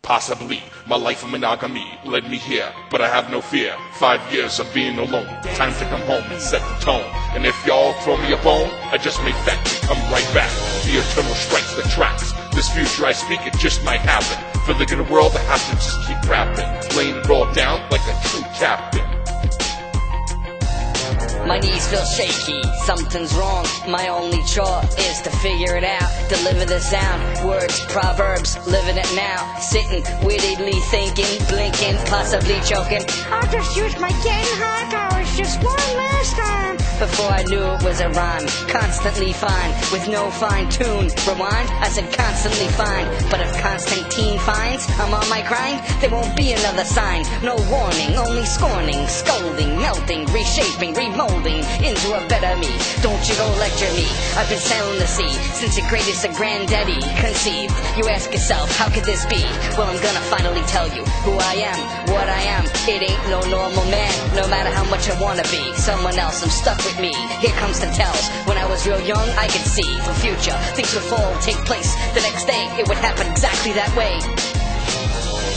Possibly, my life of monogamy led me here, but I have no fear. 5 years of being alone, time to come home and set the tone. And if y'all throw me a bone, I just may fetch and come right back. The eternal strikes the tracks. This future I speak, it just might happen. For the good world, I have to just keep rapping, laying it all down like a true captain. My knees feel shaky, something's wrong. My only chore is to figure it out. Deliver the sound, words, proverbs, living it now. Sitting, wittily thinking, blinking, possibly choking. I'll just use my game hot hours just one last time. Before I knew it was a rhyme, constantly fine, with no fine tune. Rewind, I said constantly fine. But if Constantine finds I'm on my grind, there won't be another sign. No warning, only scorning, scolding, melting, reshaping, remolding into a better me. Don't you go lecture me, I've been sailing the sea since the greatest of granddaddy conceived. You ask yourself, how could this be? Well, I'm gonna finally tell you who I am, what I am. It ain't no normal man, no matter how much I wanna be someone else. I'm stuck with me, here comes the tells. When I was real young, I could see the future. Things would fall, take place the next day. It would happen exactly that way.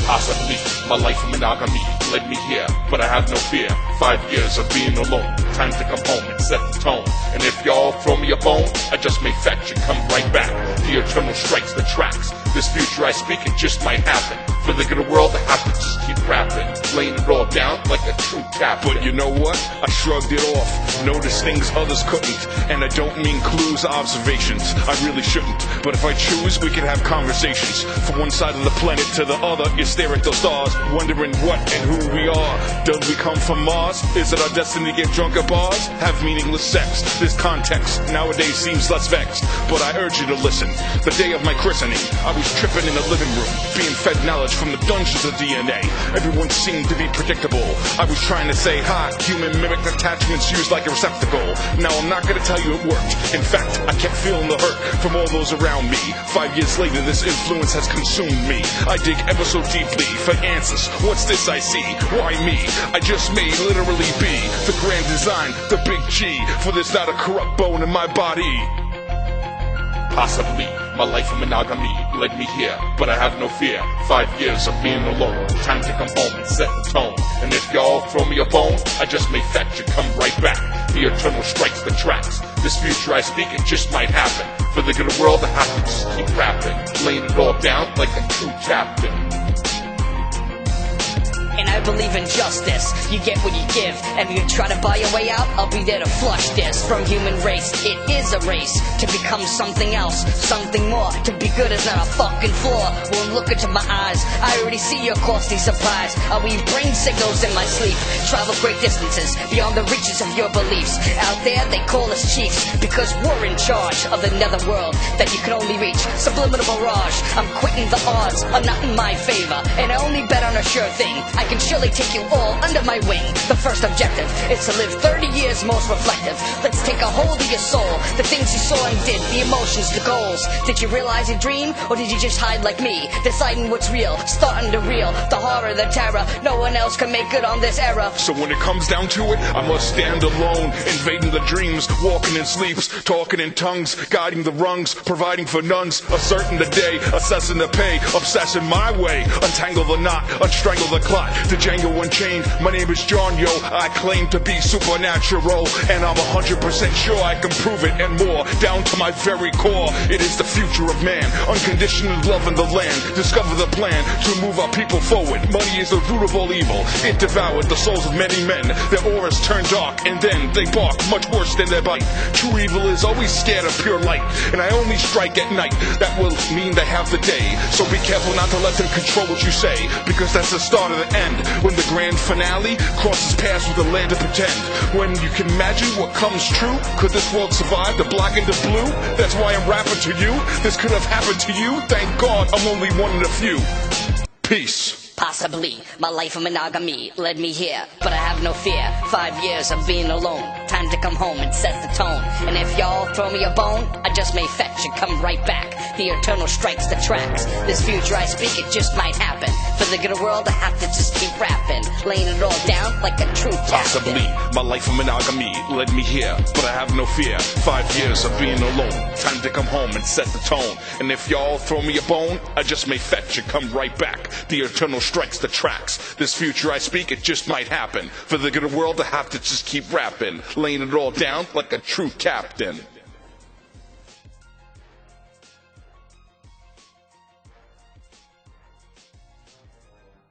Possibly, my life of monogamy led me here, but I have no fear. 5 years of being alone, time to come home and set the tone. And if y'all throw me a bone, I just may fetch and come right back. The eternal strikes the tracks. This future I speak, it just might happen. For the good of the world, I have to just keep rapping, laying it all down like a true captain. But you know what? I shrugged it off, noticed things others couldn't. And I don't mean clues, observations, I really shouldn't. But if I choose, we can have conversations. From one side of the planet to the other, you stare at the stars, wondering what and who we are. Did we come from Mars? Is it our destiny to get drunk at bars? Have meaningless sex? This context nowadays seems less vexed. But I urge you to listen. The day of my christening, I was tripping in the living room, being fed knowledge from the dungeons of DNA. Everyone seemed to be predictable. I was trying to say hi, human mimic attachments used like a receptacle. Now I'm not gonna tell you it worked. In fact, I kept feeling the hurt from all those around me. 5 years later, this influence has consumed me. I dig ever so deeply for answers. What's this I see? Why me? I just may literally be the grand design, the big G. For there's not a corrupt bone in my body. Possibly, my life of monogamy led me here, but I have no fear. 5 years of being alone, time to come home and set the tone. And if y'all throw me a bone, I just may fetch and come right back. The eternal strikes the tracks. This future I speak, it just might happen. For the good of the world, I have to just keep rapping, laying it all down like a true captain. And I believe in justice, you get what you give. And if you try to buy your way out, I'll be there to flush this from human race. It is a race to become something else, something more. To be good is not a fucking flaw. Won't look into my eyes, I already see your costly surprise. I weave brain signals in my sleep, travel great distances beyond the reaches of your beliefs. Out there they call us chiefs, because we're in charge of the nether world that you can only reach. Subliminal mirage, I'm quitting the odds are not in my favor, and I only bet on a sure thing. I can surely take you all under my wing. The first objective is to live 30 years most reflective. Let's take a hold of your soul, the things you saw and did, the emotions, the goals. Did you realize your dream, or did you just hide like me, deciding what's real, starting to reel the horror, the terror? No one else can make good on this era. So when it comes down to it, I must stand alone, invading the dreams, walking in sleeps, talking in tongues, guiding the rungs, providing for nuns, asserting the day, assessing the pay, obsessing my way, untangle the knot, unstrangle the clot, the Django Unchained. My name is John, yo, I claim to be supernatural, and I'm 100% sure I can prove it and more, down to my very core. It is the future of man, unconditional love in the land, discover the plan to move our people forward. Money is the root of all evil, it devoured the souls of many men. Their auras turn dark, and then they bark much worse than their bite. True evil is always scared of pure light, and I only strike at night. That will mean they have the day, so be careful not to let them control what you say, because that's the start of the end. When the grand finale crosses paths with the land of pretend. When you can imagine what comes true, could this world survive the black and the blue? That's why I'm rapping to you. This could have happened to you. Thank God I'm only one of the few. Peace. Possibly, my life of monogamy led me here, but I have no fear. 5 years of being alone, time to come home and set the tone. And if y'all throw me a bone, I just may fetch and come right back. The eternal strikes the tracks. This future I speak, it just might happen. For the good world, I have to just keep rapping, laying it all down like a true Possibly, captain. my life of monogamy led me here, but I have no fear. 5 years of being alone, time to come home and set the tone. And if y'all throw me a bone, I just may fetch and come right back. The eternal strikes the tracks. This future I speak, it just might happen. For the good world, I have to just keep rapping, laying it all down like a true captain.